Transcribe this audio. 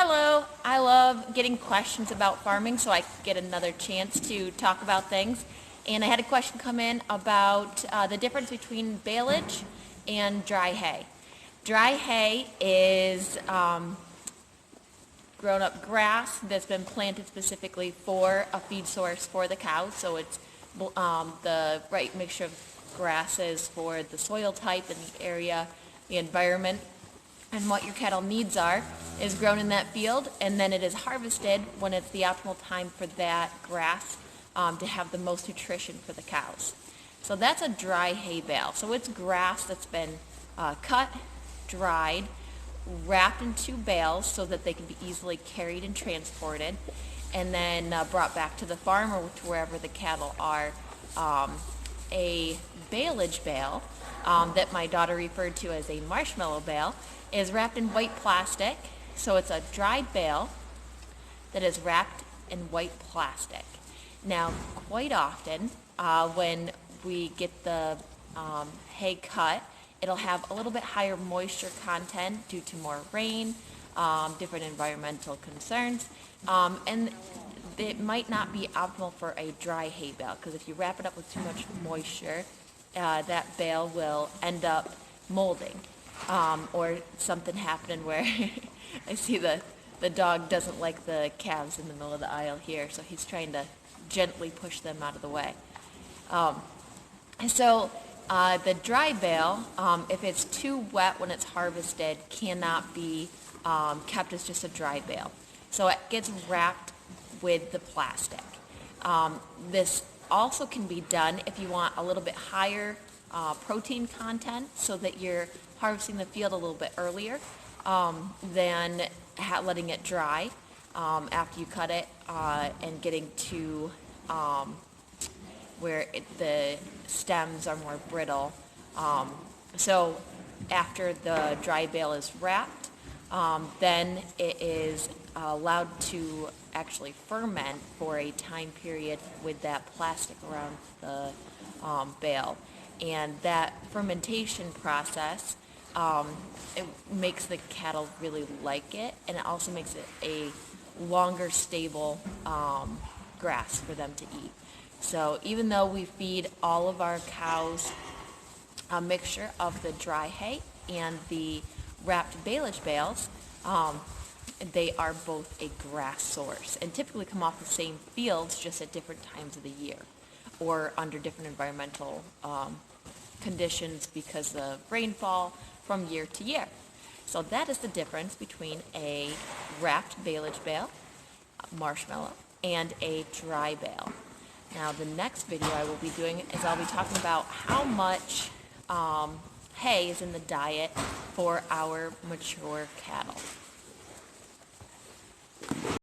Hello, I love getting questions about farming so I get another chance to talk about things. And I had a question come in about the difference between baleage and dry hay. Dry hay is grown up grass that's been planted specifically for a feed source for the cows. So it's the right mixture of grasses for the soil type and the area, the environment, and what your cattle needs are is grown in that field, and then it is harvested when it's the optimal time for that grass to have the most nutrition for the cows. So that's a dry hay bale. So it's grass that's been cut, dried, wrapped in two bales so that they can be easily carried and transported, and then brought back to the farm or to wherever the cattle are. A baleage bale that my daughter referred to as a marshmallow bale is wrapped in white plastic. So it's a dried bale that is wrapped in white plastic. Now, quite often when we get the hay cut, it'll have a little bit higher moisture content due to more rain, different environmental concerns, and it might not be optimal for a dry hay bale, because if you wrap it up with too much moisture, that bale will end up molding, or something happening where I see the dog doesn't like the calves in the middle of the aisle here, so he's trying to gently push them out of the way. So the dry bale, if it's too wet when it's harvested, cannot be kept as just a dry bale. So it gets wrapped with the plastic. This also can be done if you want a little bit higher protein content, so that you're harvesting the field a little bit earlier than letting it dry after you cut it and getting to where the stems are more brittle. So after the dry bale is wrapped, then it is allowed to actually ferment for a time period with that plastic around the bale. And that fermentation process, it makes the cattle really like it, and it also makes it a longer stable grass for them to eat. So even though we feed all of our cows a mixture of the dry hay and the wrapped baleage bales, they are both a grass source and typically come off the same fields, just at different times of the year or under different environmental conditions because of rainfall from year to year. So that is the difference between a wrapped baleage bale, marshmallow, and a dry bale. Now the next video I will be doing is I'll be talking about how much hay is in the diet for our mature cattle.